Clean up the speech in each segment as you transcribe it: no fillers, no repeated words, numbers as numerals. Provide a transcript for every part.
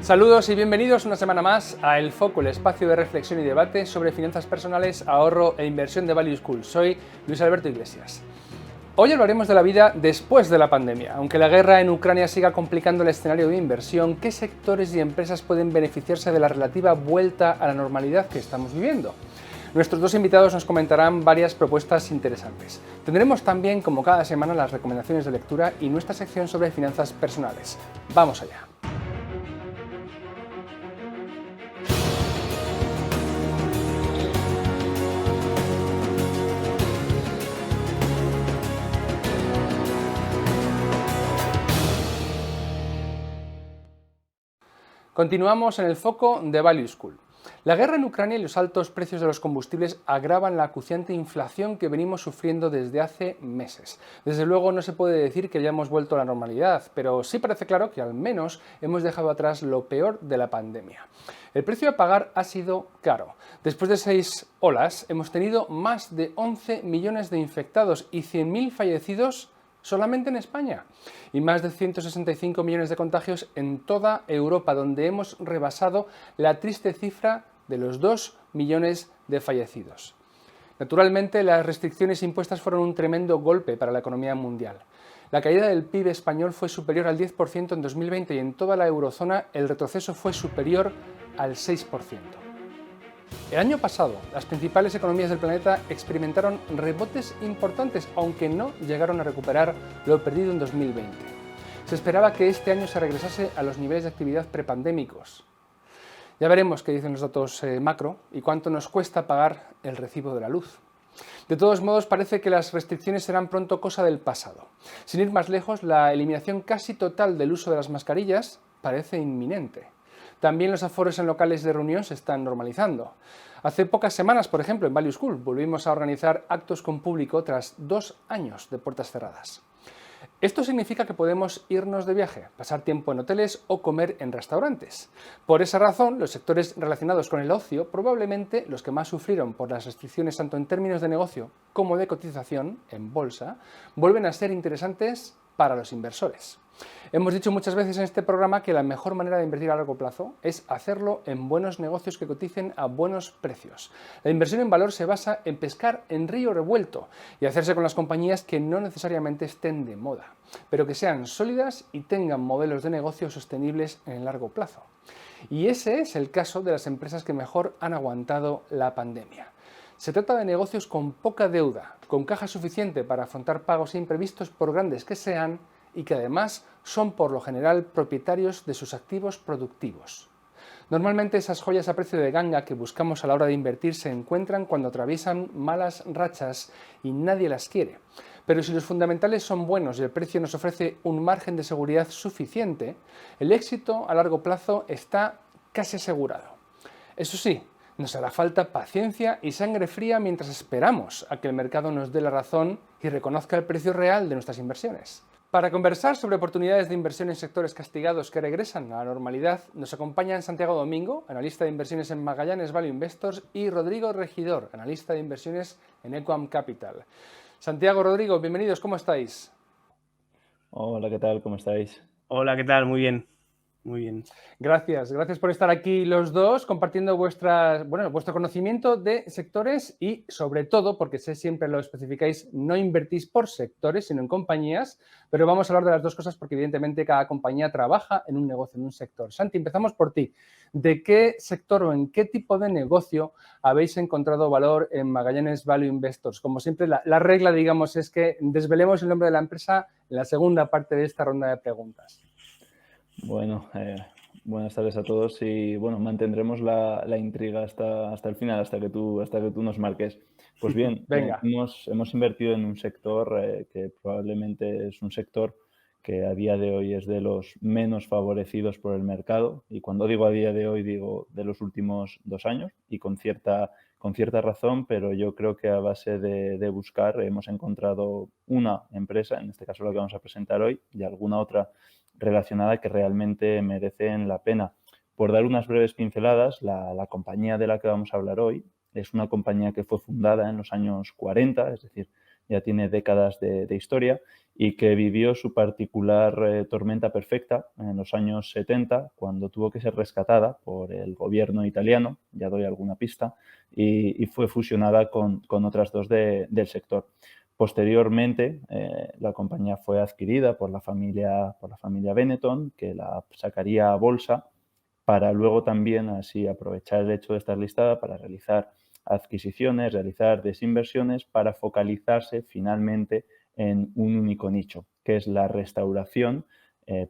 Saludos y bienvenidos una semana más a El Foco, el espacio de reflexión y debate sobre finanzas personales, ahorro e inversión de Value School. Soy Luis Alberto Iglesias. Hoy hablaremos de la vida después de la pandemia. Aunque la guerra en Ucrania siga complicando el escenario de inversión, ¿qué sectores y empresas pueden beneficiarse de la relativa vuelta a la normalidad que estamos viviendo? Nuestros dos invitados nos comentarán varias propuestas interesantes. Tendremos también, como cada semana, las recomendaciones de lectura y nuestra sección sobre finanzas personales. ¡Vamos allá! Continuamos en el foco de Value School. La guerra en Ucrania y los altos precios de los combustibles agravan la acuciante inflación que venimos sufriendo desde hace meses. Desde luego no se puede decir que hayamos vuelto a la normalidad, pero sí parece claro que al menos hemos dejado atrás lo peor de la pandemia. El precio a pagar ha sido caro. Después de 6 olas hemos tenido más de 11 millones de infectados y 100.000 fallecidos solamente en España, y más de 165 millones de contagios en toda Europa, donde hemos rebasado la triste cifra de los 2 millones de fallecidos. Naturalmente, las restricciones impuestas fueron un tremendo golpe para la economía mundial. La caída del PIB español fue superior al 10% en 2020 y en toda la eurozona el retroceso fue superior al 6%. El año pasado, las principales economías del planeta experimentaron rebotes importantes, aunque no llegaron a recuperar lo perdido en 2020. Se esperaba que este año se regresase a los niveles de actividad prepandémicos. Ya veremos qué dicen los datos macro y cuánto nos cuesta pagar el recibo de la luz. De todos modos, parece que las restricciones serán pronto cosa del pasado. Sin ir más lejos, la eliminación casi total del uso de las mascarillas parece inminente. También los aforos en locales de reunión se están normalizando. Hace pocas semanas, por ejemplo, en Value School volvimos a organizar actos con público tras 2 años de puertas cerradas. Esto significa que podemos irnos de viaje, pasar tiempo en hoteles o comer en restaurantes. Por esa razón, los sectores relacionados con el ocio, probablemente los que más sufrieron por las restricciones tanto en términos de negocio como de cotización en bolsa, vuelven a ser interesantes para los inversores. Hemos dicho muchas veces en este programa que la mejor manera de invertir a largo plazo es hacerlo en buenos negocios que coticen a buenos precios. La inversión en valor se basa en pescar en río revuelto y hacerse con las compañías que no necesariamente estén de moda, pero que sean sólidas y tengan modelos de negocio sostenibles en el largo plazo. Y ese es el caso de las empresas que mejor han aguantado la pandemia. Se trata de negocios con poca deuda, con caja suficiente para afrontar pagos imprevistos por grandes que sean y que además son por lo general propietarios de sus activos productivos. Normalmente esas joyas a precio de ganga que buscamos a la hora de invertir se encuentran cuando atraviesan malas rachas y nadie las quiere. Pero si los fundamentales son buenos y el precio nos ofrece un margen de seguridad suficiente, el éxito a largo plazo está casi asegurado. Eso sí, nos hará falta paciencia y sangre fría mientras esperamos a que el mercado nos dé la razón y reconozca el precio real de nuestras inversiones. Para conversar sobre oportunidades de inversión en sectores castigados que regresan a la normalidad, nos acompañan Santiago Domingo, analista de inversiones en Magallanes Value Investors, y Rodrigo Regidor, analista de inversiones en Equam Capital. Santiago, Rodrigo, bienvenidos, ¿cómo estáis? Hola, ¿qué tal? ¿Cómo estáis? Hola, ¿qué tal? Muy bien. Muy bien. Gracias por estar aquí los dos compartiendo vuestro conocimiento de sectores y sobre todo, porque sé siempre lo especificáis, no invertís por sectores sino en compañías, pero vamos a hablar de las dos cosas porque evidentemente cada compañía trabaja en un negocio, en un sector. Santi, empezamos por ti. ¿De qué sector o en qué tipo de negocio habéis encontrado valor en Magallanes Value Investors? Como siempre, la regla, digamos, es que desvelemos el nombre de la empresa en la segunda parte de esta ronda de preguntas. Bueno, buenas tardes a todos y bueno, mantendremos la intriga hasta el final, hasta que tú nos marques. Pues bien, Venga. hemos invertido en un sector que probablemente es un sector que a día de hoy es de los menos favorecidos por el mercado, y cuando digo a día de hoy digo de los últimos 2 años, y con cierta razón, pero yo creo que a base de buscar hemos encontrado una empresa, en este caso la que vamos a presentar hoy, y alguna otra relacionada que realmente merecen la pena. Por dar unas breves pinceladas, la compañía de la que vamos a hablar hoy es una compañía que fue fundada en los años 40, es decir, ya tiene décadas de historia y que vivió su particular tormenta perfecta en los años 70, cuando tuvo que ser rescatada por el gobierno italiano, ya doy alguna pista, y fue fusionada con otras dos del sector. Posteriormente, la compañía fue adquirida por la familia Benetton, que la sacaría a bolsa para luego también así aprovechar el hecho de estar listada para realizar adquisiciones, realizar desinversiones, para focalizarse finalmente en un único nicho, que es la restauración,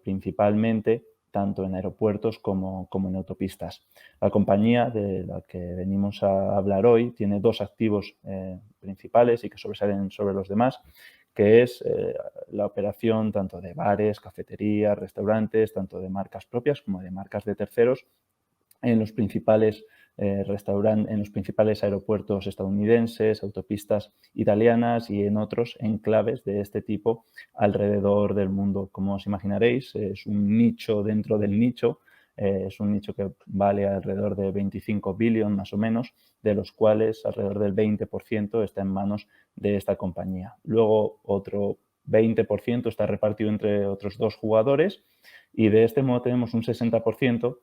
principalmente tanto en aeropuertos como en autopistas. La compañía de la que venimos a hablar hoy tiene dos activos principales y que sobresalen sobre los demás, que es la operación tanto de bares, cafeterías, restaurantes, tanto de marcas propias como de marcas de terceros en los principales en los principales aeropuertos estadounidenses, autopistas italianas y en otros enclaves de este tipo alrededor del mundo. Como os imaginaréis, es un nicho dentro del nicho. Es un nicho que vale alrededor de 25 billones más o menos, de los cuales alrededor del 20% está en manos de esta compañía. Luego otro 20% está repartido entre otros dos jugadores y de este modo tenemos un 60%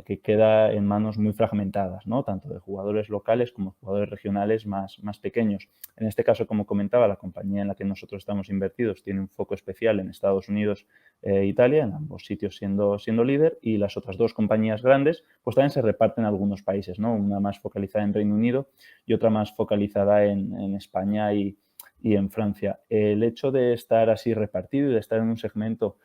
que queda en manos muy fragmentadas, ¿no? Tanto de jugadores locales como jugadores regionales más pequeños. En este caso, como comentaba, la compañía en la que nosotros estamos invertidos tiene un foco especial en Estados Unidos e Italia, en ambos sitios siendo líder, y las otras dos compañías grandes pues también se reparten en algunos países, ¿no? Una más focalizada en Reino Unido y otra más focalizada en España y en Francia. El hecho de estar así repartido y de estar en un segmento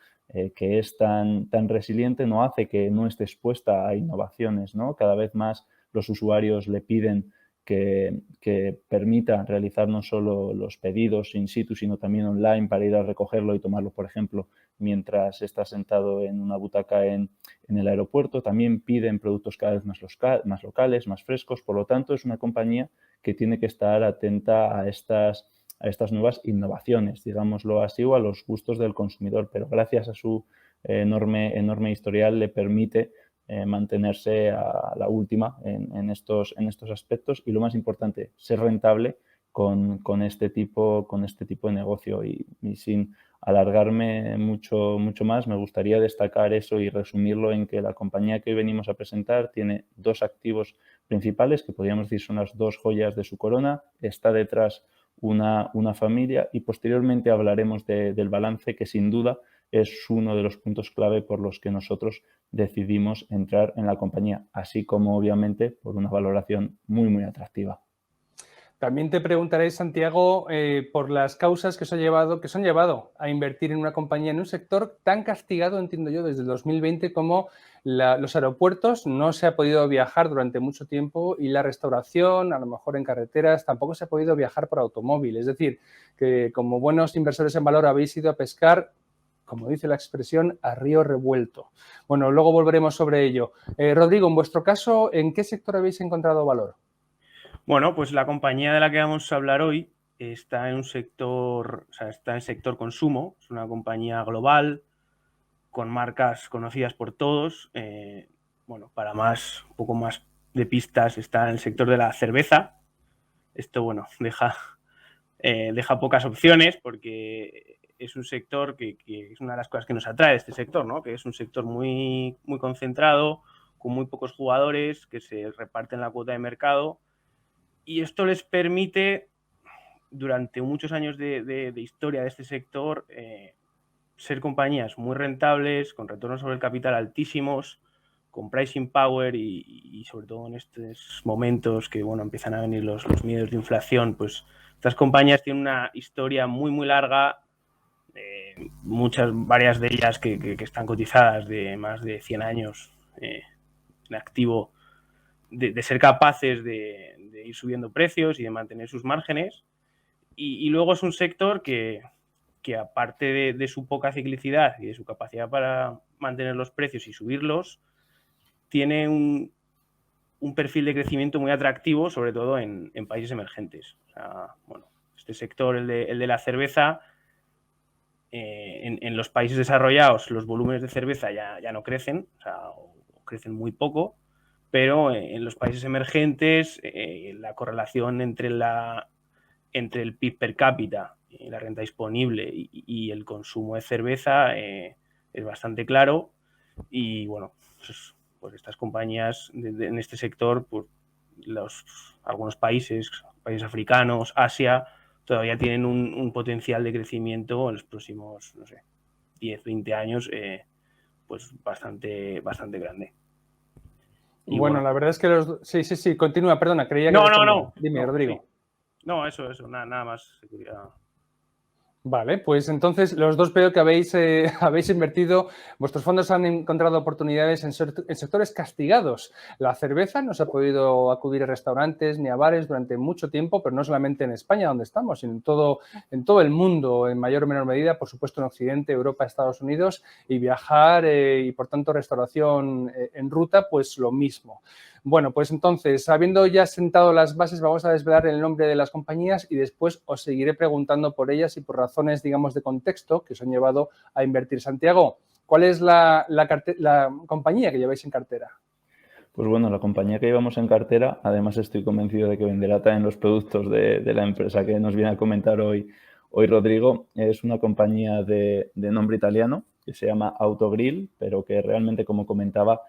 que es tan resiliente no hace que no esté expuesta a innovaciones, ¿no? Cada vez más los usuarios le piden que permita realizar no solo los pedidos in situ, sino también online para ir a recogerlo y tomarlo, por ejemplo, mientras está sentado en una butaca en el aeropuerto. También piden productos cada vez más locales, más frescos. Por lo tanto, es una compañía que tiene que estar atenta a estas nuevas innovaciones, digámoslo así, o a los gustos del consumidor, pero gracias a su enorme historial le permite mantenerse a la última en estos aspectos y, lo más importante, ser rentable con este tipo de negocio. Y sin alargarme mucho más, me gustaría destacar eso y resumirlo en que la compañía que hoy venimos a presentar tiene dos activos principales que podríamos decir son las dos joyas de su corona. Está detrás una familia y posteriormente hablaremos del balance, que sin duda es uno de los puntos clave por los que nosotros decidimos entrar en la compañía, así como obviamente por una valoración muy atractiva. También te preguntaré, Santiago, por las causas que os han llevado a invertir en una compañía en un sector tan castigado, entiendo yo, desde el 2020 como los aeropuertos. No se ha podido viajar durante mucho tiempo y la restauración, a lo mejor en carreteras, tampoco se ha podido viajar por automóvil. Es decir, que como buenos inversores en valor habéis ido a pescar, como dice la expresión, a río revuelto. Bueno, luego volveremos sobre ello. Rodrigo, en vuestro caso, ¿en qué sector habéis encontrado valor? Bueno, pues la compañía de la que vamos a hablar hoy está en un sector, o sea, está en sector consumo. Es una compañía global con marcas conocidas por todos. Bueno, para un poco más de pistas, está en el sector de la cerveza. Esto, bueno, deja pocas opciones porque es un sector que es una de las cosas que nos atrae de este sector, ¿no? Que es un sector muy concentrado, con muy pocos jugadores, que se reparten la cuota de mercado. Y esto les permite, durante muchos años de historia de este sector, ser compañías muy rentables, con retornos sobre el capital altísimos, con pricing power y sobre todo en estos momentos que, bueno, empiezan a venir los miedos de inflación, pues estas compañías tienen una historia muy larga, varias de ellas que están cotizadas de más de 100 años en activo, de ser capaces de ir subiendo precios y de mantener sus márgenes. Y luego es un sector que aparte de su poca ciclicidad y de su capacidad para mantener los precios y subirlos, tiene un perfil de crecimiento muy atractivo, sobre todo en países emergentes. O sea, bueno, este sector, el de la cerveza, en los países desarrollados los volúmenes de cerveza ya no crecen, o sea, o crecen muy poco, pero en los países emergentes la correlación entre el PIB per cápita la renta disponible y el consumo de cerveza es bastante claro. Y bueno, pues estas compañías en este sector, pues algunos países africanos, Asia, todavía tienen un potencial de crecimiento en los próximos, no sé, 10, 20 años, pues bastante grande. Y Bueno, la verdad es que Sí, continúa, perdona, creía que No. Dime, Rodrigo. Sí. No, eso, nada más. Vale, pues entonces los dos veo que habéis invertido, vuestros fondos han encontrado oportunidades en sectores castigados. La cerveza no se ha podido acudir a restaurantes ni a bares durante mucho tiempo, pero no solamente en España, donde estamos, sino en todo el mundo, en mayor o menor medida, por supuesto en Occidente, Europa, Estados Unidos, y viajar y por tanto restauración en ruta, pues lo mismo. Bueno, pues entonces, habiendo ya sentado las bases, vamos a desvelar el nombre de las compañías y después os seguiré preguntando por ellas y por razones, digamos, de contexto que os han llevado a invertir. Santiago, ¿cuál es la compañía que lleváis en cartera? Pues bueno, la compañía que llevamos en cartera, además estoy convencido de que venderá también los productos de la empresa que nos viene a comentar hoy Rodrigo, es una compañía de nombre italiano que se llama Autogrill, pero que realmente, como comentaba,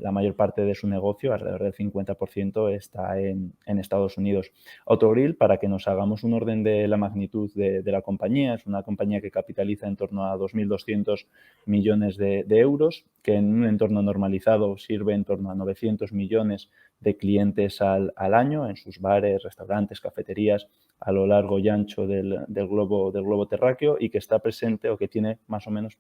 la mayor parte de su negocio, alrededor del 50%, está en Estados Unidos. Autogrill, para que nos hagamos un orden de la magnitud de la compañía, es una compañía que capitaliza en torno a 2.200 millones de euros, que en un entorno normalizado sirve en torno a 900 millones de clientes al año en sus bares, restaurantes, cafeterías a lo largo y ancho del globo terráqueo, y que está presente, o que tiene más o menos,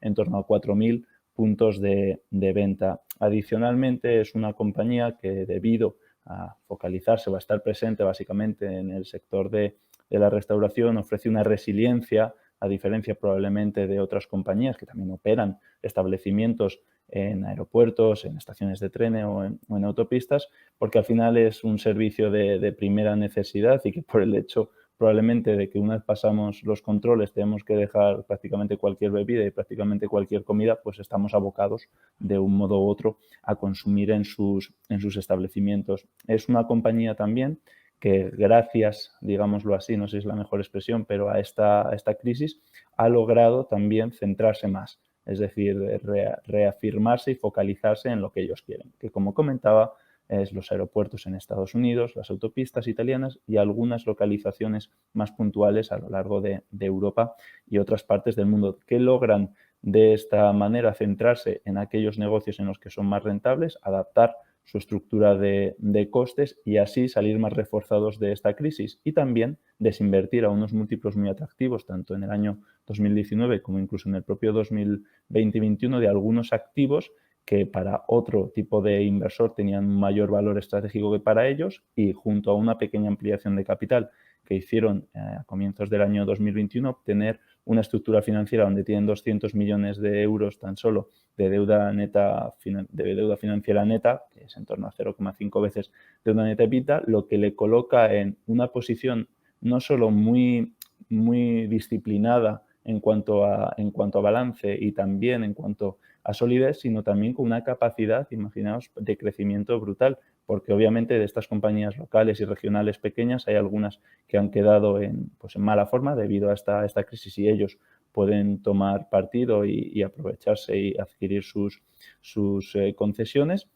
en torno a 4.000 puntos de venta. Adicionalmente, es una compañía que, debido a focalizarse o a estar presente básicamente en el sector de la restauración, ofrece una resiliencia, a diferencia probablemente de otras compañías que también operan establecimientos en aeropuertos, en estaciones de tren o en autopistas, porque al final es un servicio de primera necesidad, y que por el hecho probablemente de que una vez pasamos los controles tenemos que dejar prácticamente cualquier bebida y prácticamente cualquier comida, pues estamos abocados de un modo u otro a consumir en sus establecimientos. Es una compañía también que, gracias, digámoslo así, no sé si es la mejor expresión, pero a esta crisis ha logrado también centrarse más, es decir, reafirmarse y focalizarse en lo que ellos quieren, que, como comentaba, es los aeropuertos en Estados Unidos, las autopistas italianas y algunas localizaciones más puntuales a lo largo de Europa y otras partes del mundo, que logran de esta manera centrarse en aquellos negocios en los que son más rentables, adaptar su estructura de costes y así salir más reforzados de esta crisis, y también desinvertir a unos múltiplos muy atractivos, tanto en el año 2019 como incluso en el propio 2020 y 2021, de algunos activos que para otro tipo de inversor tenían un mayor valor estratégico que para ellos, y junto a una pequeña ampliación de capital que hicieron a comienzos del año 2021, obtener una estructura financiera donde tienen 200 millones de euros tan solo de deuda financiera neta, que es en torno a 0,5 veces deuda neta EBITDA, lo que le coloca en una posición no solo muy disciplinada en cuanto a balance y también en cuanto a solidez, sino también con una capacidad, imaginaos, de crecimiento brutal, porque obviamente de estas compañías locales y regionales pequeñas hay algunas que han quedado en mala forma debido a esta crisis, y ellos pueden tomar partido y aprovecharse y adquirir sus concesiones,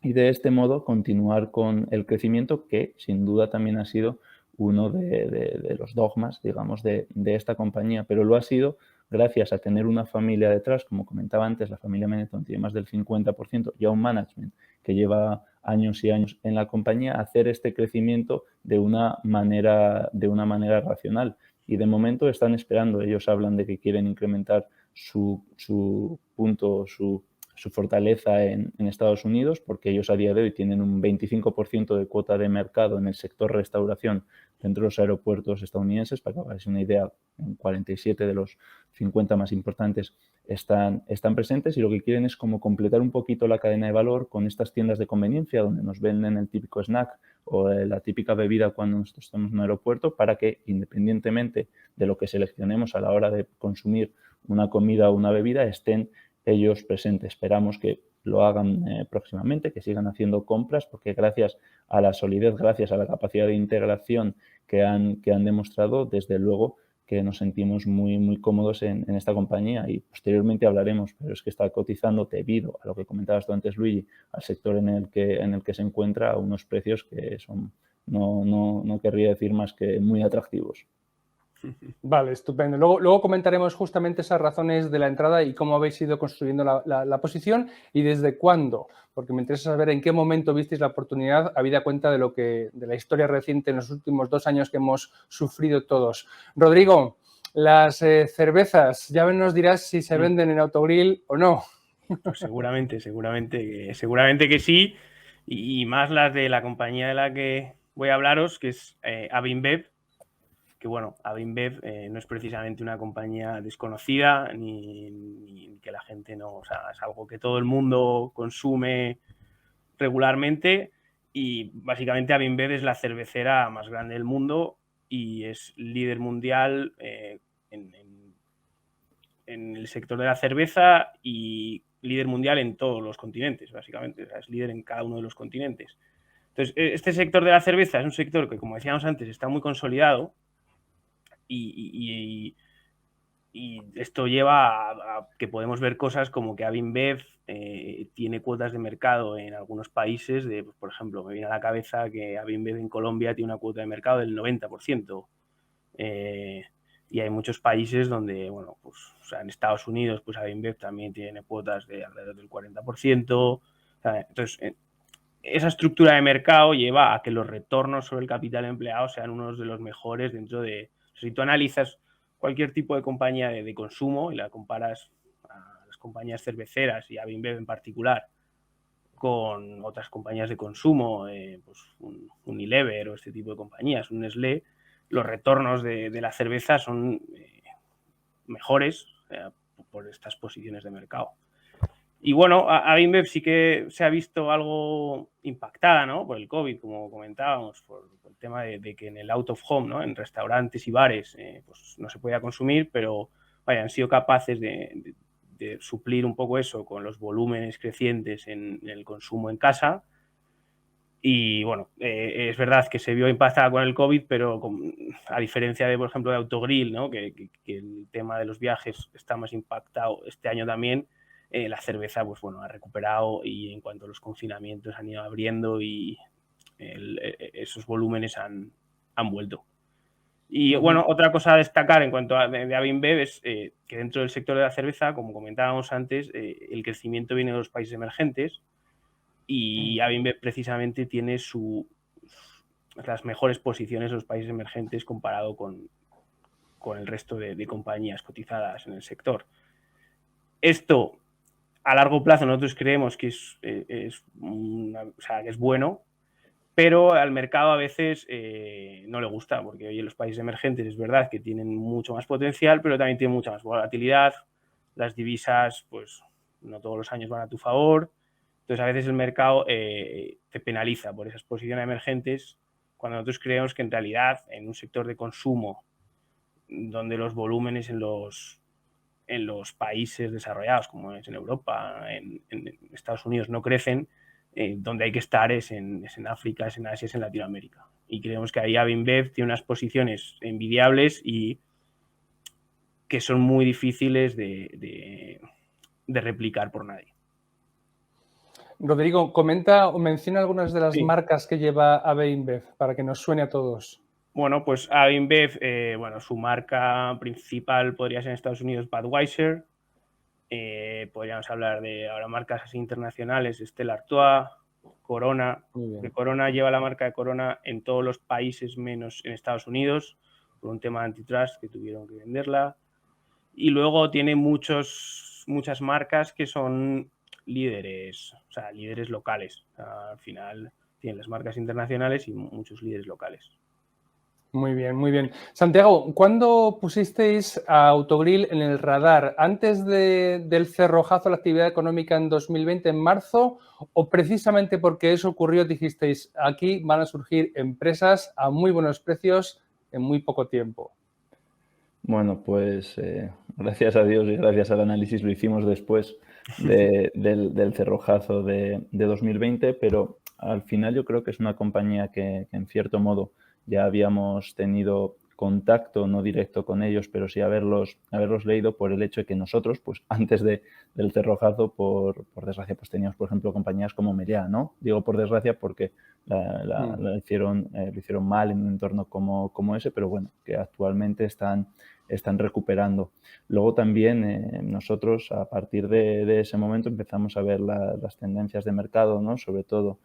y de este modo continuar con el crecimiento, que sin duda también ha sido uno de los dogmas, digamos, de esta compañía, pero lo ha sido gracias a tener una familia detrás, como comentaba antes. La familia Benetton tiene más del 50%, y a un management que lleva años y años en la compañía, hacer este crecimiento de una manera racional. Y de momento están esperando. Ellos hablan de que quieren incrementar su fortaleza en Estados Unidos, porque ellos a día de hoy tienen un 25% de cuota de mercado en el sector restauración dentro de los aeropuertos estadounidenses. Para que hagáis una idea, 47 de los 50 más importantes están presentes, y lo que quieren es como completar un poquito la cadena de valor con estas tiendas de conveniencia donde nos venden el típico snack o la típica bebida cuando nosotros estamos en un aeropuerto, para que, independientemente de lo que seleccionemos a la hora de consumir una comida o una bebida, estén ellos presentes. Esperamos que lo hagan próximamente, que sigan haciendo compras, porque gracias a la solidez, gracias a la capacidad de integración que han demostrado, desde luego que nos sentimos muy, muy cómodos en esta compañía, y posteriormente hablaremos, pero es que está cotizando, debido a lo que comentabas tú antes, Luigi, al sector en el que se encuentra, a unos precios que son, no querría decir más que muy atractivos. Vale, estupendo. Luego comentaremos justamente esas razones de la entrada y cómo habéis ido construyendo la posición y desde cuándo, porque me interesa saber en qué momento visteis la oportunidad, habida cuenta de la historia reciente en los últimos 2 años que hemos sufrido todos. Rodrigo, las cervezas, ya nos dirás si se venden en Autogrill o no. Pues seguramente que sí, y más las de la compañía de la que voy a hablaros, que es Avinbev, que bueno, Avinbev no es precisamente una compañía desconocida, ni que la gente no, o sea, es algo que todo el mundo consume regularmente, y básicamente Avinbev es la cervecera más grande del mundo y es líder mundial en el sector de la cerveza y líder mundial en todos los continentes, básicamente. O sea, es líder en cada uno de los continentes. Entonces, este sector de la cerveza es un sector que, como decíamos antes, está muy consolidado y esto lleva a que podemos ver cosas como que Avinbev tiene cuotas de mercado en algunos países, por ejemplo, me viene a la cabeza que Avinbev en Colombia tiene una cuota de mercado del 90%. Y hay muchos países donde, bueno, pues, o sea, en Estados Unidos, pues Avinbev también tiene cuotas de alrededor del 40%. O sea, entonces, esa estructura de mercado lleva a que los retornos sobre el capital empleado sean unos de los mejores dentro de... Si tú analizas cualquier tipo de compañía de consumo y la comparas a las compañías cerveceras y a Avinbev en particular con otras compañías de consumo, pues un Unilever o este tipo de compañías, un Nestlé, los retornos de la cerveza son mejores por estas posiciones de mercado. Y bueno, Avinbev sí que se ha visto algo impactada, ¿no?, por el COVID, como comentábamos, por el tema de que en el out of home, ¿no?, en restaurantes y bares, pues no se podía consumir, pero vaya, han sido capaces de suplir un poco eso con los volúmenes crecientes en el consumo en casa. Y bueno, es verdad que se vio impactada con el COVID, pero a diferencia de, por ejemplo, de Autogrill, ¿no?, que el tema de los viajes está más impactado este año también, la cerveza, pues bueno, ha recuperado, y en cuanto a los confinamientos han ido abriendo y esos volúmenes han vuelto. Y bueno, otra cosa a destacar en cuanto a de Avinbev es que dentro del sector de la cerveza, como comentábamos antes, el crecimiento viene de los países emergentes, y Avinbev precisamente tiene las mejores posiciones en los países emergentes comparado con el resto de compañías cotizadas en el sector. Esto, a largo plazo, nosotros creemos que es bueno, pero al mercado a veces no le gusta, porque hoy en los países emergentes es verdad que tienen mucho más potencial, pero también tienen mucha más volatilidad. Las divisas, pues no todos los años van a tu favor. Entonces, a veces el mercado te penaliza por esas posiciones emergentes, cuando nosotros creemos que en realidad en un sector de consumo donde los volúmenes en los países desarrollados, como es en Europa, en Estados Unidos, no crecen, donde hay que estar es en África, es en Asia, es en Latinoamérica. Y creemos que ahí Avinbev tiene unas posiciones envidiables y que son muy difíciles de replicar por nadie. Rodrigo, comenta o menciona algunas de las Sí. marcas que lleva Avinbev para que nos suene a todos. Bueno, pues Avinbev, su marca principal podría ser en Estados Unidos Budweiser. Podríamos hablar de ahora marcas así internacionales, Stella Artois, Corona. Que Corona lleva la marca de Corona en todos los países menos en Estados Unidos, por un tema de antitrust que tuvieron que venderla. Y luego tiene muchas marcas que son líderes, o sea, líderes locales. O sea, al final tienen las marcas internacionales y muchos líderes locales. Muy bien, muy bien. Santiago, ¿cuándo pusisteis a Autogrill en el radar? ¿Antes del cerrojazo de la actividad económica en 2020, en marzo? ¿O precisamente porque eso ocurrió dijisteis, aquí van a surgir empresas a muy buenos precios en muy poco tiempo? Bueno, pues gracias a Dios y gracias al análisis lo hicimos después del cerrojazo de 2020, pero al final yo creo que es una compañía que en cierto modo ya habíamos tenido contacto no directo con ellos, pero sí haberlos leído por el hecho de que nosotros, pues antes del cerrojazo, por desgracia, pues teníamos, por ejemplo, compañías como Meliá, ¿no? Digo por desgracia porque lo hicieron mal en un entorno como ese, pero bueno, que actualmente están recuperando. Luego también nosotros, a partir de ese momento, empezamos a ver las tendencias de mercado, ¿no? Sobre todo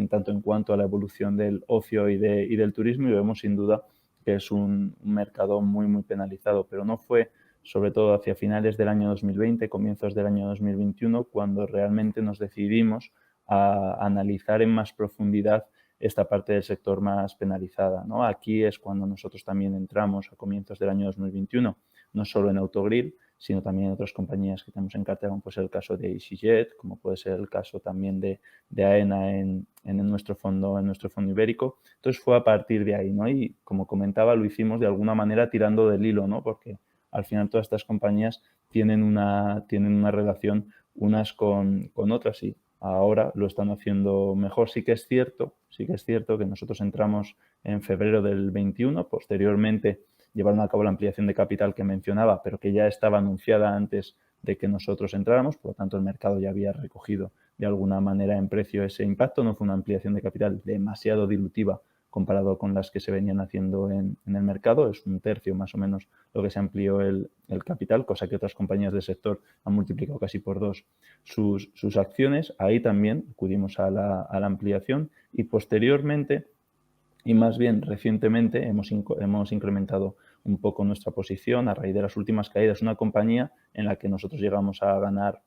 tanto en cuanto a la evolución del ocio y del turismo, y vemos sin duda que es un mercado muy, muy penalizado, pero no fue sobre todo hacia finales del año 2020, comienzos del año 2021, cuando realmente nos decidimos a analizar en más profundidad esta parte del sector más penalizada, ¿no? Aquí es cuando nosotros también entramos a comienzos del año 2021, no solo en Autogrill, sino también en otras compañías que tenemos en cartera, como puede ser el caso de EasyJet, como puede ser el caso también de AENA en nuestro fondo ibérico. Entonces fue a partir de ahí, ¿no? Y como comentaba, lo hicimos de alguna manera tirando del hilo, ¿no? Porque al final todas estas compañías tienen una relación unas con otras y ahora lo están haciendo mejor. Sí que es cierto que nosotros entramos en febrero del 21, posteriormente llevaron a cabo la ampliación de capital que mencionaba, pero que ya estaba anunciada antes de que nosotros entráramos, por lo tanto el mercado ya había recogido de alguna manera en precio ese impacto. No fue una ampliación de capital demasiado dilutiva comparado con las que se venían haciendo en el mercado. Es un tercio más o menos lo que se amplió el capital, cosa que otras compañías del sector han multiplicado casi por 2 sus acciones. Ahí también acudimos a la ampliación y posteriormente, y más bien recientemente, hemos incrementado un poco nuestra posición a raíz de las últimas caídas. Una compañía en la que nosotros llegamos a ganar,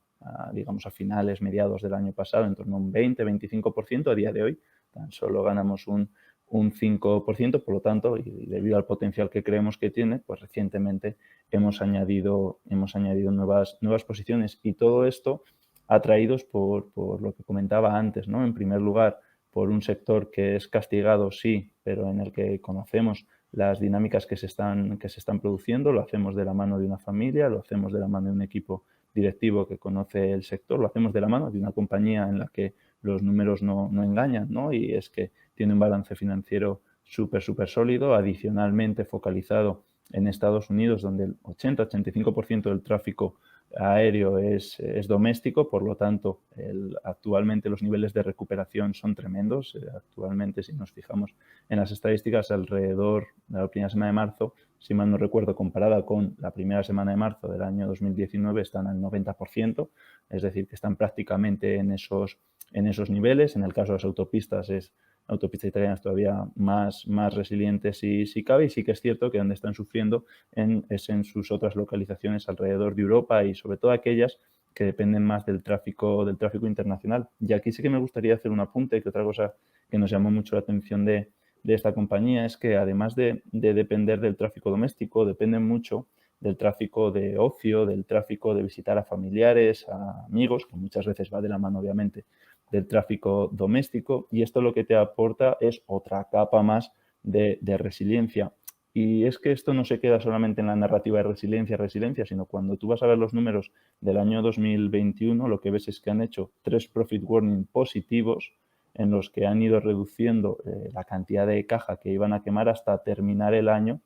digamos, a finales, mediados del año pasado, en torno a un 20-25%. A día de hoy tan solo ganamos un 5%, por lo tanto, y debido al potencial que creemos que tiene, pues recientemente hemos añadido nuevas posiciones, y todo esto atraídos por lo que comentaba antes, ¿no? En primer lugar, por un sector que es castigado, sí, pero en el que conocemos las dinámicas que se están produciendo, lo hacemos de la mano de una familia, lo hacemos de la mano de un equipo directivo que conoce el sector, lo hacemos de la mano de una compañía en la que los números no engañan, ¿no? Y es que tiene un balance financiero súper sólido, adicionalmente focalizado en Estados Unidos, donde el 80-85% del tráfico aéreo es doméstico, por lo tanto, actualmente los niveles de recuperación son tremendos. Actualmente, si nos fijamos en las estadísticas, alrededor de la primera semana de marzo, si mal no recuerdo, comparada con la primera semana de marzo del año 2019, están al 90%, es decir, que están prácticamente en esos niveles. En el caso de las autopistas, autopistas italianas todavía más resilientes si cabe, y sí que es cierto que donde están sufriendo es en sus otras localizaciones alrededor de Europa, y sobre todo aquellas que dependen más del tráfico internacional. Y aquí sí que me gustaría hacer un apunte, que otra cosa que nos llamó mucho la atención de esta compañía es que, además de depender del tráfico doméstico, dependen mucho del tráfico de ocio, del tráfico de visitar a familiares, a amigos, que muchas veces va de la mano, obviamente, del tráfico doméstico, y esto lo que te aporta es otra capa más de resiliencia. Y es que esto no se queda solamente en la narrativa de resiliencia, sino cuando tú vas a ver los números del año 2021, lo que ves es que han hecho 3 profit warning positivos, en los que han ido reduciendo la cantidad de caja que iban a quemar hasta terminar el año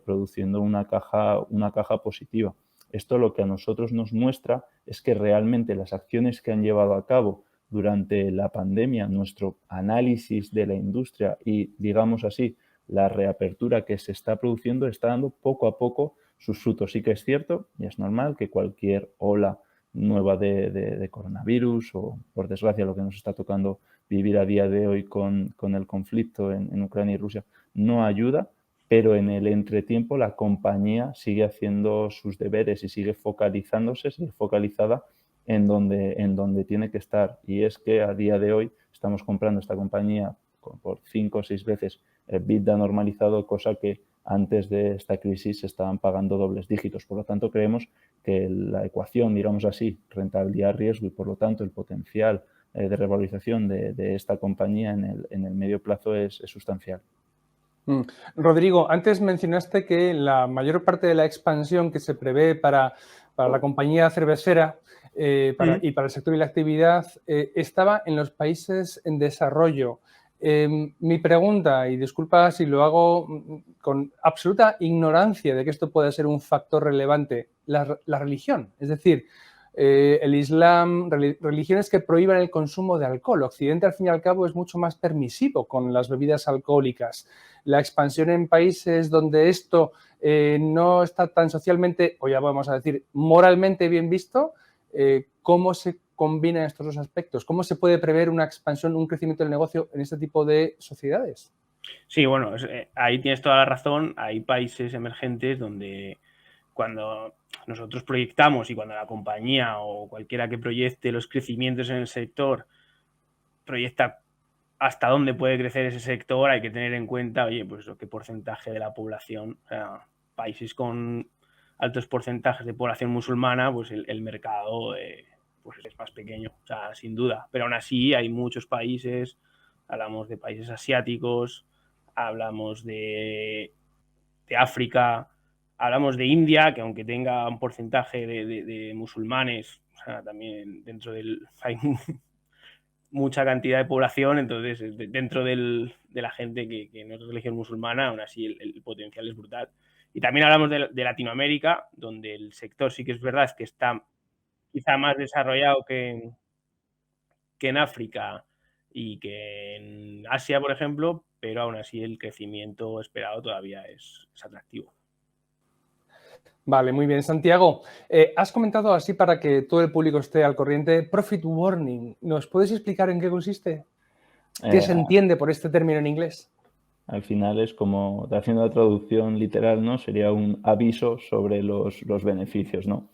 produciendo una caja positiva. Esto lo que a nosotros nos muestra es que realmente las acciones que han llevado a cabo durante la pandemia, nuestro análisis de la industria y, digamos así, la reapertura que se está produciendo, está dando poco a poco sus frutos. Sí que es cierto y es normal que cualquier ola nueva de coronavirus, o por desgracia lo que nos está tocando vivir a día de hoy con el conflicto en Ucrania y Rusia, no ayuda, pero en el entretiempo la compañía sigue haciendo sus deberes y sigue focalizada en donde tiene que estar. Y es que a día de hoy estamos comprando esta compañía por 5 o 6 veces el EBITDA normalizado, cosa que antes de esta crisis se estaban pagando dobles dígitos. Por lo tanto, creemos que la ecuación, digamos así, rentabilidad-riesgo, y por lo tanto el potencial de revalorización de esta compañía en el medio plazo es sustancial. Rodrigo, antes mencionaste que la mayor parte de la expansión que se prevé para la compañía cervecera y para el sector y la actividad estaba en los países en desarrollo. Mi pregunta, y disculpa si lo hago con absoluta ignorancia de que esto pueda ser un factor relevante, la religión, es decir, el Islam, religiones que prohíban el consumo de alcohol. Occidente, al fin y al cabo, es mucho más permisivo con las bebidas alcohólicas. La expansión en países donde esto no está tan socialmente, o ya vamos a decir, moralmente bien visto, ¿cómo se combinan estos dos aspectos? ¿Cómo se puede prever una expansión, un crecimiento del negocio en este tipo de sociedades? Sí, bueno, ahí tienes toda la razón. Hay países emergentes donde cuando nosotros proyectamos y cuando la compañía o cualquiera que proyecte los crecimientos en el sector proyecta hasta dónde puede crecer ese sector, hay que tener en cuenta, oye, pues qué porcentaje de la población, o sea, países con altos porcentajes de población musulmana, pues el mercado pues es más pequeño, o sea, sin duda. Pero aún así hay muchos países, hablamos de países asiáticos, hablamos de África, hablamos de India, que aunque tenga un porcentaje de musulmanes, o sea, también dentro del... hay mucha cantidad de población, entonces dentro de la gente que no es de religión musulmana, aún así el potencial es brutal. Y también hablamos de Latinoamérica, donde el sector sí que es verdad es que está quizá más desarrollado que en África y que en Asia, por ejemplo, pero aún así el crecimiento esperado todavía es atractivo. Vale, muy bien. Santiago, has comentado así para que todo el público esté al corriente, Profit Warning. ¿Nos puedes explicar en qué consiste? ¿Qué se entiende por este término en inglés? Al final es como, haciendo la traducción literal, ¿no? Sería un aviso sobre los beneficios, ¿no?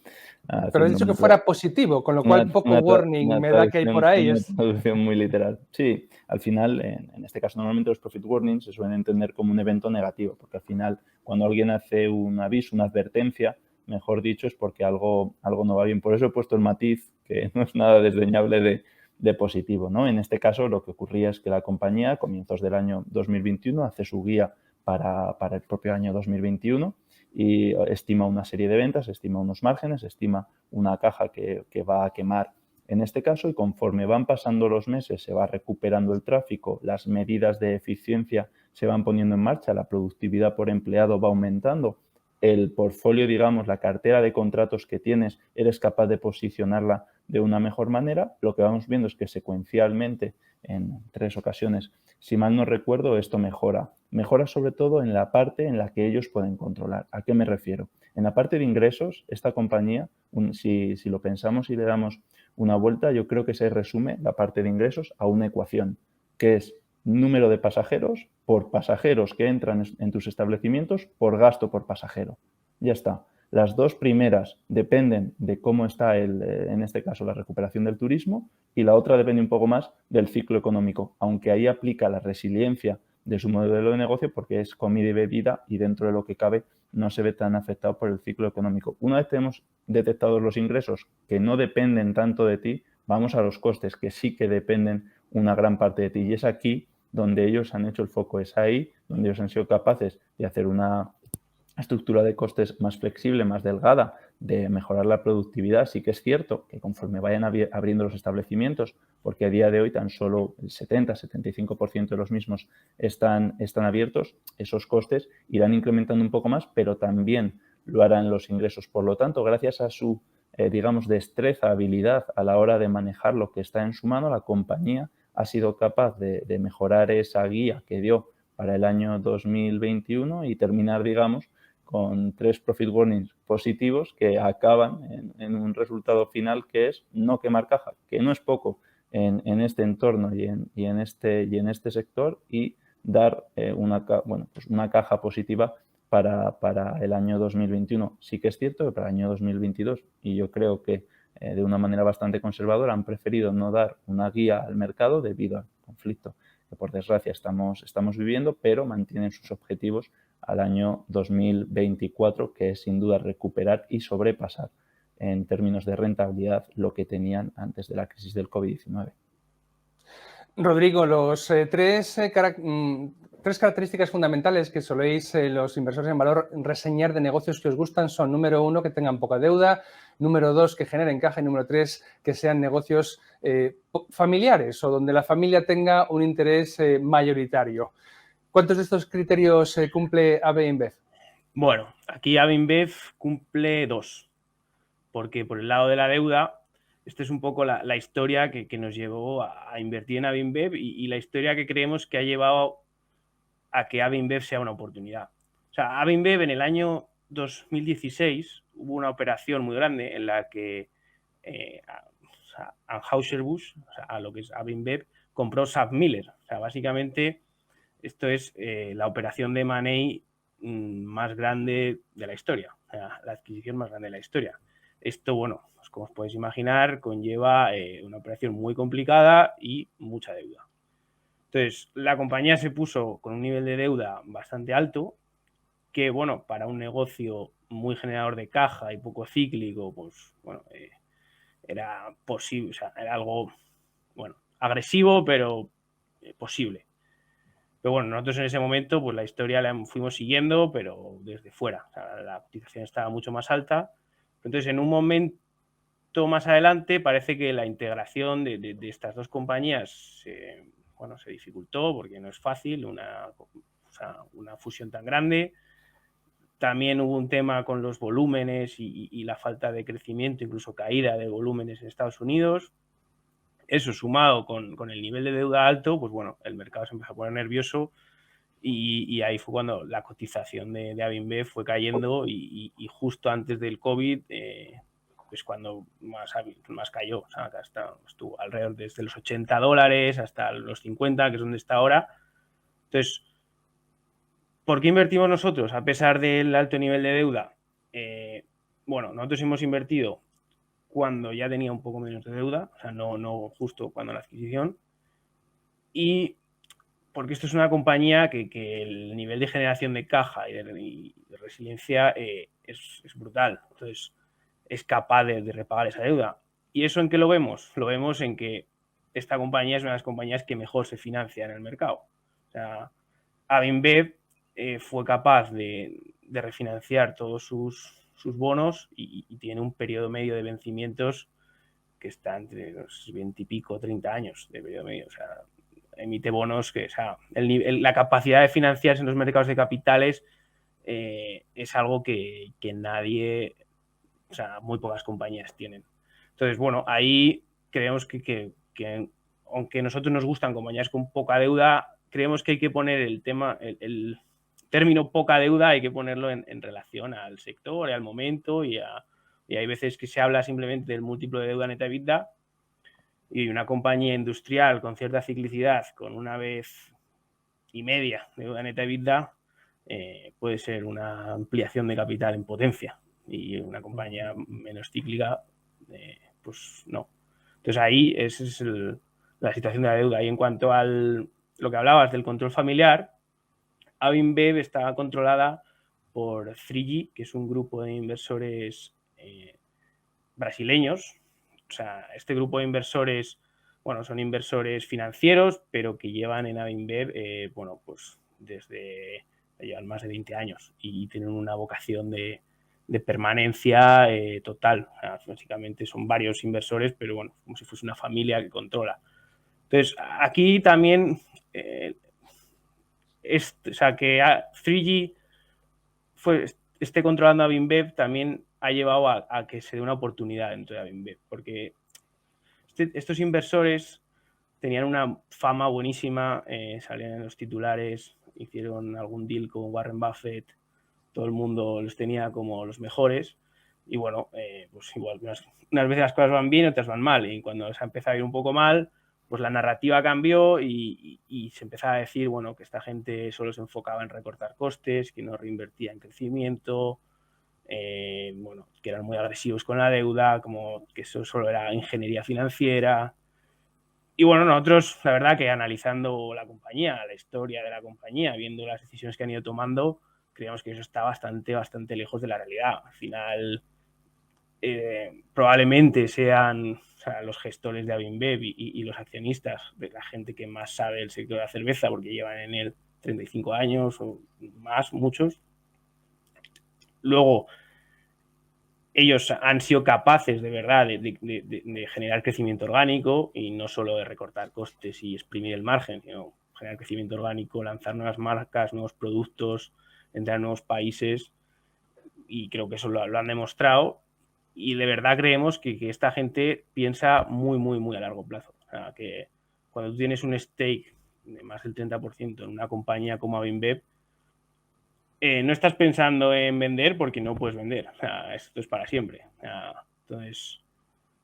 Pero has dicho que fuera positivo, con lo cual poco warning me da que hay por ahí. Una traducción muy literal. Sí, al final, en este caso, normalmente los profit warnings se suelen entender como un evento negativo, porque al final, cuando alguien hace un aviso, una advertencia, mejor dicho, es porque algo no va bien. Por eso he puesto el matiz, que no es nada desdeñable de positivo, ¿no? En este caso, lo que ocurría es que la compañía, a comienzos del año 2021, hace su guía para el propio año 2021 y estima una serie de ventas, estima unos márgenes, estima una caja que va a quemar en este caso, y conforme van pasando los meses se va recuperando el tráfico, las medidas de eficiencia se van poniendo en marcha, la productividad por empleado va aumentando, el portfolio, digamos, la cartera de contratos que tienes, eres capaz de posicionarla de una mejor manera. Lo que vamos viendo es que secuencialmente, en 3 ocasiones, si mal no recuerdo, esto mejora. Mejora sobre todo en la parte en la que ellos pueden controlar. ¿A qué me refiero? En la parte de ingresos, esta compañía, si lo pensamos y le damos una vuelta, yo creo que se resume la parte de ingresos a una ecuación, que es número de pasajeros por pasajeros que entran en tus establecimientos por gasto por pasajero. Ya está. Las dos primeras dependen de cómo está, en este caso, la recuperación del turismo, y la otra depende un poco más del ciclo económico, aunque ahí aplica la resiliencia de su modelo de negocio porque es comida y bebida y dentro de lo que cabe no se ve tan afectado por el ciclo económico. Una vez tenemos detectados los ingresos que no dependen tanto de ti, vamos a los costes que sí que dependen una gran parte de ti, y es aquí donde ellos han hecho el foco, es ahí donde ellos han sido capaces de hacer una estructura de costes más flexible, más delgada, de mejorar la productividad. Sí que es cierto que conforme vayan abriendo los establecimientos, porque a día de hoy tan solo el 70-75% de los mismos están abiertos, esos costes irán incrementando un poco más, pero también lo harán los ingresos. Por lo tanto, gracias a su, digamos, destreza, habilidad a la hora de manejar lo que está en su mano, la compañía ha sido capaz de mejorar esa guía que dio para el año 2021 y terminar, digamos, con 3 profit warnings positivos que acaban en un resultado final que es no quemar caja, que no es poco en este entorno y en este sector, y dar una caja positiva para el año 2021. Sí que es cierto que para el año 2022, y yo creo que de una manera bastante conservadora, han preferido no dar una guía al mercado debido al conflicto que por desgracia estamos viviendo, pero mantienen sus objetivos al año 2024, que es sin duda recuperar y sobrepasar en términos de rentabilidad lo que tenían antes de la crisis del COVID-19. Rodrigo, los tres características fundamentales que soléis los inversores en valor reseñar de negocios que os gustan son: número 1, que tengan poca deuda; Número 2, que generen caja. Y número 3, que sean negocios familiares o donde la familia tenga un interés mayoritario. ¿Cuántos de estos criterios cumple AB InBev? Bueno, aquí AB InBev cumple 2, porque por el lado de la deuda, esta es un poco la historia que nos llevó a invertir en AB InBev y la historia que creemos que ha llevado a que AB InBev sea una oportunidad. O sea, AB InBev en el año 2016 hubo una operación muy grande en la que Anheuser-Busch, o sea, a lo que es AB InBev, compró SABMiller. O sea, básicamente esto es la operación de M&A más grande de la historia, o sea, la adquisición más grande de la historia. Esto, bueno, pues como os podéis imaginar, conlleva una operación muy complicada y mucha deuda. Entonces, la compañía se puso con un nivel de deuda bastante alto, que, bueno, para un negocio muy generador de caja y poco cíclico, pues, bueno, era posible, o sea, era algo, bueno, agresivo, pero posible. Pero bueno, nosotros en ese momento, pues la historia la fuimos siguiendo, pero desde fuera. O sea, la cotización estaba mucho más alta. Entonces, en un momento más adelante, parece que la integración de estas dos compañías bueno, se dificultó porque no es fácil una fusión tan grande. También hubo un tema con los volúmenes y la falta de crecimiento, incluso caída de volúmenes en Estados Unidos. Eso sumado con el nivel de deuda alto, pues bueno, el mercado se empezó a poner nervioso y ahí fue cuando la cotización de AB InBev fue cayendo y justo antes del COVID, pues cuando más cayó, o sea, hasta estuvo alrededor desde los $80 hasta los 50, que es donde está ahora. Entonces, ¿por qué invertimos nosotros a pesar del alto nivel de deuda? Bueno, nosotros hemos invertido cuando ya tenía un poco menos de deuda, o sea, no justo cuando la adquisición, y porque esto es una compañía que el nivel de generación de caja y de resiliencia es brutal, entonces es capaz de repagar esa deuda. ¿Y eso en qué lo vemos? Lo vemos en que esta compañía es una de las compañías que mejor se financia en el mercado. O sea, AB InBev fue capaz de refinanciar todos sus bonos y tiene un periodo medio de vencimientos que está entre los 20 y pico, 30 años de periodo medio. O sea, emite bonos que, o sea, la capacidad de financiarse en los mercados de capitales es algo que nadie, o sea, muy pocas compañías tienen. Entonces, bueno, ahí creemos que aunque a nosotros nos gustan compañías con poca deuda, creemos que hay que poner el tema, el término poca deuda, hay que ponerlo en relación al sector, al momento y hay veces que se habla simplemente del múltiplo de deuda neta EBITDA y una compañía industrial con cierta ciclicidad, con 1,5 veces de deuda neta EBITDA, puede ser una ampliación de capital en potencia y una compañía menos cíclica, pues no. Entonces ahí esa es la situación de la deuda. Y en cuanto a lo que hablabas del control familiar, AB InBev está controlada por 3G, que es un grupo de inversores brasileños. O sea, este grupo de inversores, bueno, son inversores financieros, pero que llevan en AB InBev, bueno, pues desde llevan más de 20 años y tienen una vocación de permanencia total. O sea, básicamente son varios inversores, pero bueno, como si fuese una familia que controla. Entonces, aquí también, o sea, que 3G esté controlando a AB InBev también ha llevado a que se dé una oportunidad dentro de AB InBev, porque estos inversores tenían una fama buenísima, salían en los titulares, hicieron algún deal con Warren Buffett, todo el mundo los tenía como los mejores y bueno, pues igual unas veces las cosas van bien, otras van mal y cuando se ha empezado a ir un poco mal, pues la narrativa cambió y se empezaba a decir, bueno, que esta gente solo se enfocaba en recortar costes, que no reinvertía en crecimiento, bueno, que eran muy agresivos con la deuda, como que eso solo era ingeniería financiera. Y bueno, nosotros, la verdad que analizando la compañía, la historia de la compañía, viendo las decisiones que han ido tomando, creemos que eso está bastante lejos de la realidad. Al final, probablemente sean, o sea, los gestores de AB InBev y los accionistas de la gente que más sabe del sector de la cerveza, porque llevan en él 35 años o más, muchos. Luego, ellos han sido capaces de verdad de generar crecimiento orgánico y no solo de recortar costes y exprimir el margen, sino generar crecimiento orgánico, lanzar nuevas marcas, nuevos productos, entrar en nuevos países, y creo que eso lo han demostrado, y de verdad creemos que esta gente piensa muy a largo plazo. O sea, que cuando tú tienes un stake de más del 30% en una compañía como Avinbep, no estás pensando en vender porque no puedes vender. O sea, esto es para siempre. O sea, entonces,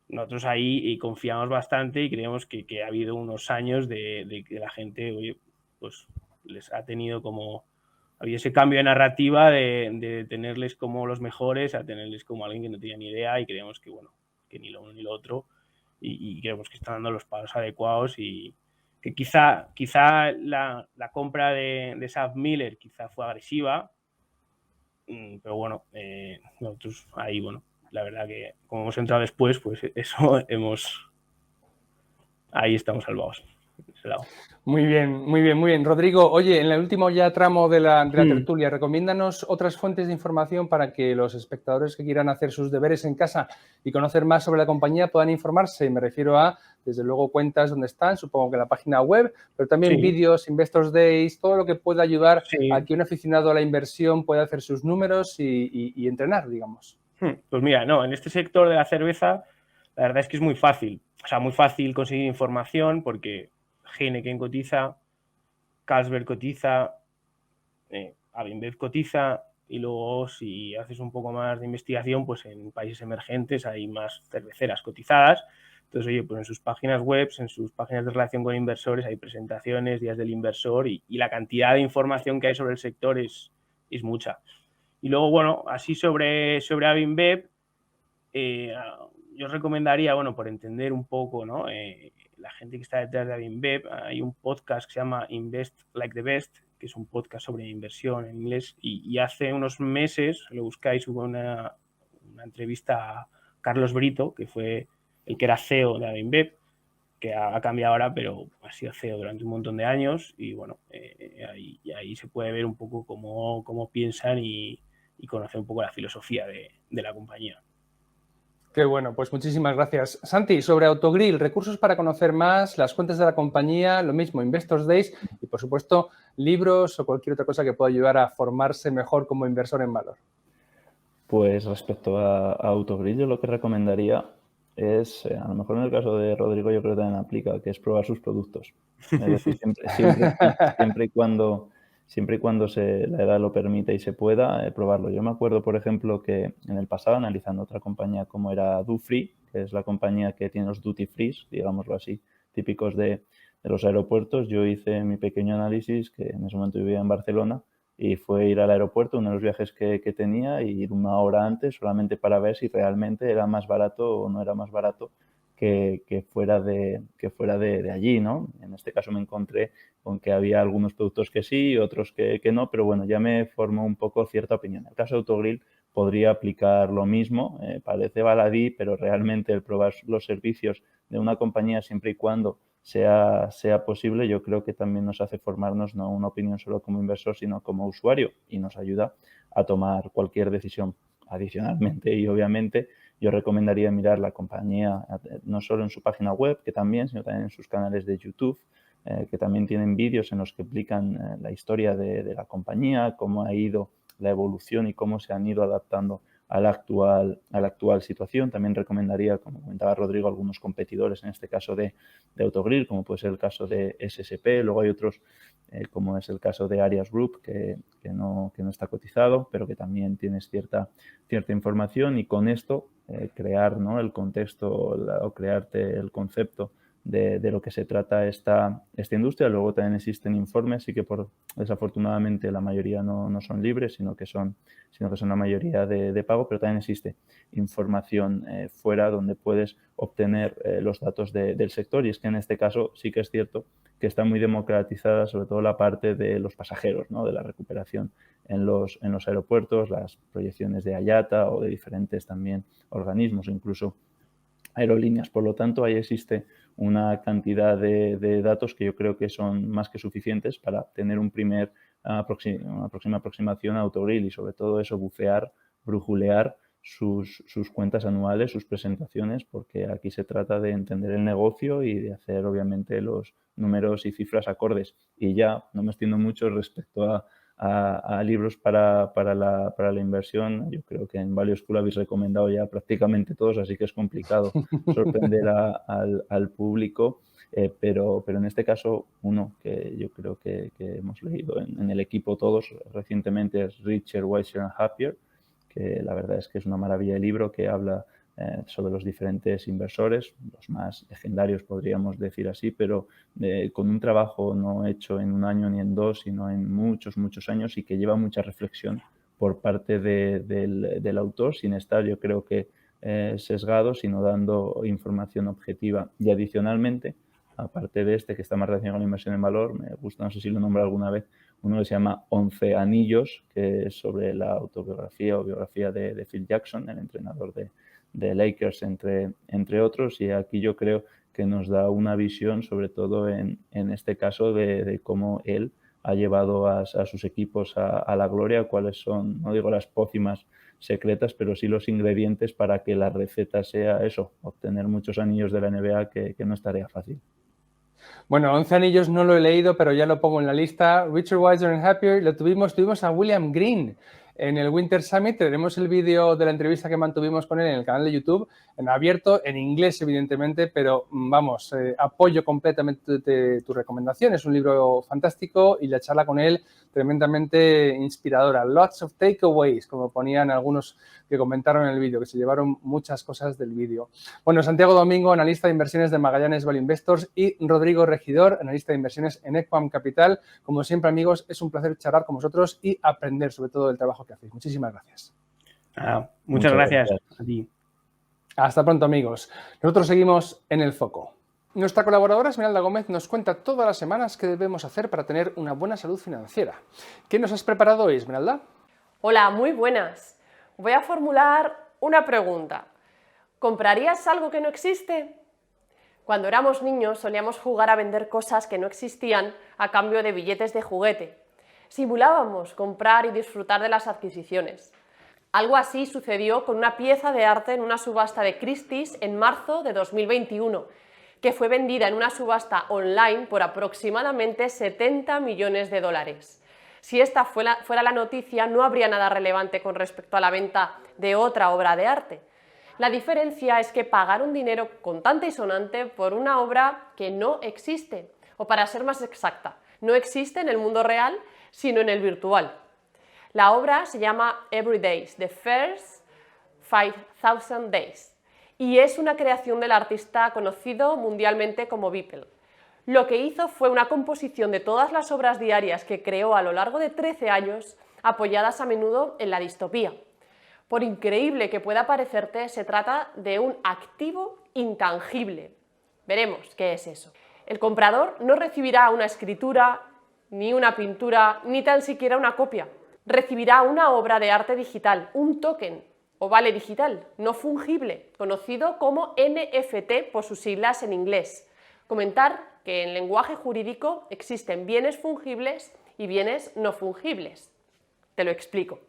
nosotros ahí confiamos bastante y creemos que ha habido unos años de que la gente, oye, pues les ha tenido como... Había ese cambio de narrativa de tenerles como los mejores a tenerles como alguien que no tenía ni idea, y creemos que, bueno, que ni lo uno ni lo otro, y creemos que están dando los pasos adecuados, y que quizá la compra de Sam Miller quizá fue agresiva, pero bueno, nosotros ahí, bueno, la verdad que como hemos entrado después, pues eso ahí estamos salvados. Ese lado. Muy bien, muy bien, muy bien. Rodrigo, oye, en el último ya tramo de la tertulia, recomiéndanos otras fuentes de información para que los espectadores que quieran hacer sus deberes en casa y conocer más sobre la compañía puedan informarse. Me refiero a, desde luego, cuentas donde están, supongo que la página web, pero también vídeos, Investors Days, todo lo que pueda ayudar a que un aficionado a la inversión pueda hacer sus números y entrenar, digamos. Pues mira, no, en este sector de la cerveza, la verdad es que es muy fácil. O sea, muy fácil conseguir información porque Heineken cotiza, Carlsberg cotiza, Avinbep cotiza, y luego si haces un poco más de investigación, pues en países emergentes hay más cerveceras cotizadas. Entonces, oye, pues en sus páginas web, en sus páginas de relación con inversores hay presentaciones, días del inversor, y la cantidad de información que hay sobre el sector es mucha. Y luego, bueno, así sobre Avinbep, yo os recomendaría, bueno, por entender un poco, ¿no? La gente que está detrás de Avinbep, hay un podcast que se llama Invest Like the Best, que es un podcast sobre inversión en inglés, y hace unos meses, lo buscáis, hubo una entrevista a Carlos Brito, que fue el que era CEO de Avinbep, que ha cambiado ahora, pero ha sido CEO durante un montón de años, y bueno, ahí se puede ver un poco cómo piensan y conocer un poco la filosofía de la compañía. Qué bueno, pues muchísimas gracias. Santi, sobre Autogrill, recursos para conocer más, las cuentas de la compañía, lo mismo, Investors Days y, por supuesto, libros o cualquier otra cosa que pueda ayudar a formarse mejor como inversor en valor. Pues respecto a Autogrill, yo lo que recomendaría es, a lo mejor en el caso de Rodrigo yo creo que también aplica, que es probar sus productos. Es decir, siempre y cuando la edad lo permita y se pueda, probarlo. Yo me acuerdo, por ejemplo, que en el pasado, analizando otra compañía como era Dufry, que es la compañía que tiene los duty free, digámoslo así, típicos de los aeropuertos, yo hice mi pequeño análisis, que en ese momento vivía en Barcelona, y fue ir al aeropuerto, uno de los viajes que tenía, y ir una hora antes solamente para ver si realmente era más barato o no era más barato que fuera de allí, ¿no? En este caso me encontré con que había algunos productos que sí y otros que no, pero bueno, ya me formó un poco cierta opinión. En el caso de Autogrill podría aplicar lo mismo, parece baladí, pero realmente el probar los servicios de una compañía siempre y cuando sea posible, yo creo que también nos hace formarnos no una opinión solo como inversor, sino como usuario, y nos ayuda a tomar cualquier decisión. Adicionalmente, y obviamente, yo recomendaría mirar la compañía no solo en su página web, que también, sino también en sus canales de YouTube, que también tienen vídeos en los que explican la historia de la compañía, cómo ha ido la evolución y cómo se han ido adaptando a la actual situación. También recomendaría, como comentaba Rodrigo, algunos competidores, en este caso de Autogrill, como puede ser el caso de SSP. Luego hay otros, como es el caso de Arias Group, que no está cotizado, pero que también tienes cierta información, y con esto crear, ¿no?, el contexto o crearte el concepto de lo que se trata esta industria. Luego también existen informes, sí que desafortunadamente la mayoría no son libres, sino que son la mayoría de pago, pero también existe información fuera donde puedes obtener los datos del sector, y es que en este caso sí que es cierto que está muy democratizada sobre todo la parte de los pasajeros, ¿no?, de la recuperación en los aeropuertos, las proyecciones de IATA o de diferentes también organismos, incluso aerolíneas. Por lo tanto, ahí existe una cantidad de datos que yo creo que son más que suficientes para tener una próxima aproximación a Autogrill, y sobre todo eso, bucear, brujulear sus cuentas anuales, sus presentaciones, porque aquí se trata de entender el negocio y de hacer obviamente los números y cifras acordes. Y ya no me extiendo mucho respecto a libros para la inversión. Yo creo que en Value School habéis recomendado ya prácticamente todos, así que es complicado sorprender al público. Pero en este caso, uno que yo creo que hemos leído en el equipo todos recientemente es Richer, Wiser and Happier, que la verdad es que es una maravilla de libro que habla sobre los diferentes inversores, los más legendarios podríamos decir así, pero con un trabajo no hecho en un año ni en dos, sino en muchos años, y que lleva mucha reflexión por parte del autor, sin estar, yo creo que sesgado, sino dando información objetiva. Y adicionalmente, aparte de este que está más relacionado con la inversión en valor, me gusta, no sé si lo nombré alguna vez, uno que se llama 11 Anillos, que es sobre la autobiografía o biografía de Phil Jackson, el entrenador de Lakers, entre otros. Y aquí yo creo que nos da una visión, sobre todo en este caso, de cómo él ha llevado a sus equipos a la gloria, cuáles son, no digo las pócimas secretas, pero sí los ingredientes para que la receta sea eso, obtener muchos anillos de la NBA, que no es tarea fácil. Bueno, 11 anillos no lo he leído, pero ya lo pongo en la lista. Richer, Wiser and Happier, tuvimos a William Green en el Winter Summit. Tenemos el vídeo de la entrevista que mantuvimos con él en el canal de YouTube, en abierto, en inglés evidentemente, pero vamos, apoyo completamente tu recomendación. Es un libro fantástico y la charla con él tremendamente inspiradora. Lots of takeaways, como ponían algunos que comentaron en el vídeo, que se llevaron muchas cosas del vídeo. Bueno, Santiago Domingo, analista de inversiones de Magallanes Value Investors, y Rodrigo Regidor, analista de inversiones en Equam Capital. Como siempre, amigos, es un placer charlar con vosotros y aprender sobre todo del trabajo que hacéis. Muchísimas gracias. Muchas gracias a ti. Hasta pronto, amigos. Nosotros seguimos en El Foco. Nuestra colaboradora Esmeralda Gómez nos cuenta todas las semanas qué debemos hacer para tener una buena salud financiera. ¿Qué nos has preparado hoy, Esmeralda? Hola, muy buenas. Voy a formular una pregunta. ¿Comprarías algo que no existe? Cuando éramos niños solíamos jugar a vender cosas que no existían a cambio de billetes de juguete. Simulábamos comprar y disfrutar de las adquisiciones. Algo así sucedió con una pieza de arte en una subasta de Christie's en marzo de 2021, que fue vendida en una subasta online por aproximadamente 70 millones de dólares. Si esta fuera la noticia, no habría nada relevante con respecto a la venta de otra obra de arte. La diferencia es que pagaron dinero contante y sonante por una obra que no existe, o para ser más exacta, no existe en el mundo real, sino en el virtual. La obra se llama Every Days, The First 5000 Days, y es una creación del artista conocido mundialmente como Beeple. Lo que hizo fue una composición de todas las obras diarias que creó a lo largo de 13 años, apoyadas a menudo en la distopía. Por increíble que pueda parecerte, se trata de un activo intangible. Veremos qué es eso. El comprador no recibirá una escritura, ni una pintura, ni tan siquiera una copia. Recibirá una obra de arte digital, un token o vale digital, no fungible, conocido como NFT por sus siglas en inglés. Comentar que en lenguaje jurídico existen bienes fungibles y bienes no fungibles. Te lo explico.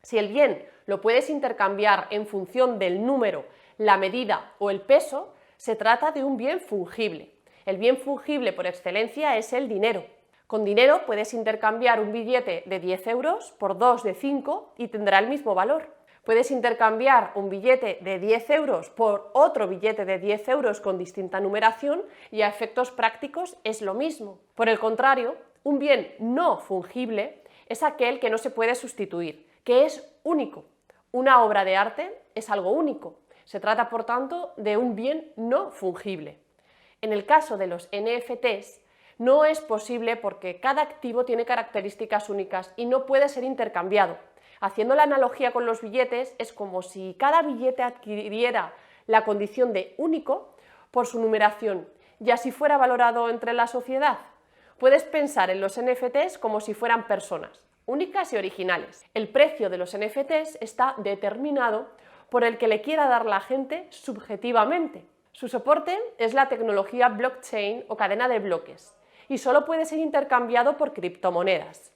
Si el bien lo puedes intercambiar en función del número, la medida o el peso, se trata de un bien fungible. El bien fungible por excelencia es el dinero. Con dinero puedes intercambiar un billete de 10 euros por 2 de 5 y tendrá el mismo valor. Puedes intercambiar un billete de 10 euros por otro billete de 10 euros con distinta numeración y a efectos prácticos es lo mismo. Por el contrario, un bien no fungible es aquel que no se puede sustituir, que es único. Una obra de arte es algo único. Se trata, por tanto, de un bien no fungible. En el caso de los NFTs, no es posible porque cada activo tiene características únicas y no puede ser intercambiado. Haciendo la analogía con los billetes, es como si cada billete adquiriera la condición de único por su numeración y así fuera valorado entre la sociedad. Puedes pensar en los NFTs como si fueran personas, únicas y originales. El precio de los NFTs está determinado por el que le quiera dar la gente subjetivamente. Su soporte es la tecnología blockchain o cadena de bloques y solo puede ser intercambiado por criptomonedas.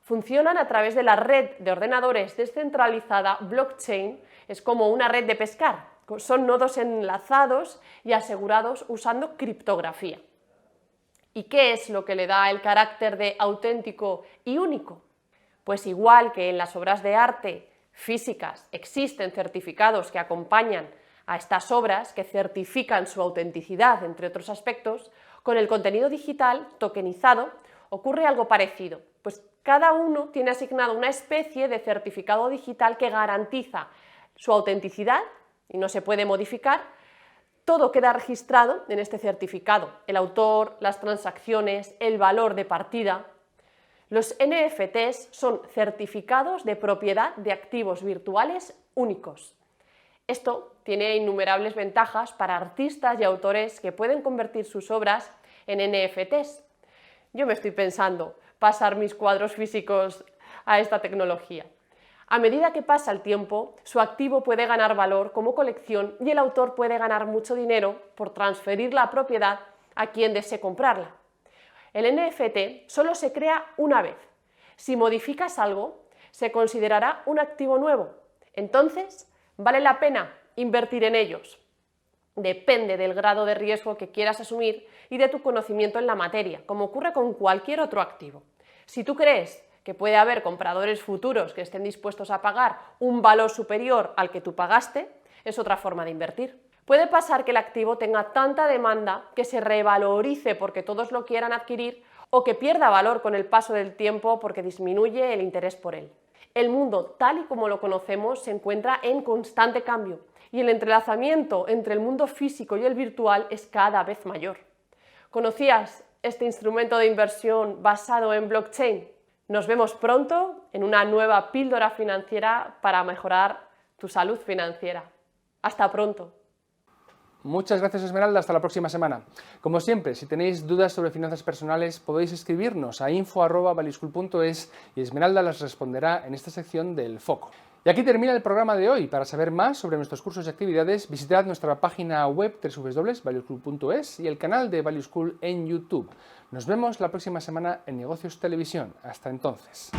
Funcionan a través de la red de ordenadores descentralizada blockchain. Es como una red de pescar. Son nodos enlazados y asegurados usando criptografía. ¿Y qué es lo que le da el carácter de auténtico y único? Pues igual que en las obras de arte físicas existen certificados que acompañan a estas obras, que certifican su autenticidad, entre otros aspectos, con el contenido digital tokenizado ocurre algo parecido. Pues cada uno tiene asignado una especie de certificado digital que garantiza su autenticidad y no se puede modificar. Todo queda registrado en este certificado: el autor, las transacciones, el valor de partida. Los NFTs son certificados de propiedad de activos virtuales únicos. Esto tiene innumerables ventajas para artistas y autores que pueden convertir sus obras en NFTs. Yo me estoy pensando pasar mis cuadros físicos a esta tecnología. A medida que pasa el tiempo, su activo puede ganar valor como colección y el autor puede ganar mucho dinero por transferir la propiedad a quien desee comprarla. El NFT solo se crea una vez. Si modificas algo, se considerará un activo nuevo. Entonces, vale la pena invertir en ellos. Depende del grado de riesgo que quieras asumir y de tu conocimiento en la materia, como ocurre con cualquier otro activo. Si tú crees que puede haber compradores futuros que estén dispuestos a pagar un valor superior al que tú pagaste, es otra forma de invertir. Puede pasar que el activo tenga tanta demanda que se revalorice porque todos lo quieran adquirir, o que pierda valor con el paso del tiempo porque disminuye el interés por él. El mundo, tal y como lo conocemos, se encuentra en constante cambio y el entrelazamiento entre el mundo físico y el virtual es cada vez mayor. ¿Conocías este instrumento de inversión basado en blockchain? Nos vemos pronto en una nueva píldora financiera para mejorar tu salud financiera. Hasta pronto. Muchas gracias, Esmeralda. Hasta la próxima semana. Como siempre, si tenéis dudas sobre finanzas personales, podéis escribirnos a info@valueschool.es y Esmeralda las responderá en esta sección del Foco. Y aquí termina el programa de hoy. Para saber más sobre nuestros cursos y actividades, visitad nuestra página web www.valueschool.es y el canal de Value School en YouTube. Nos vemos la próxima semana en Negocios Televisión. Hasta entonces.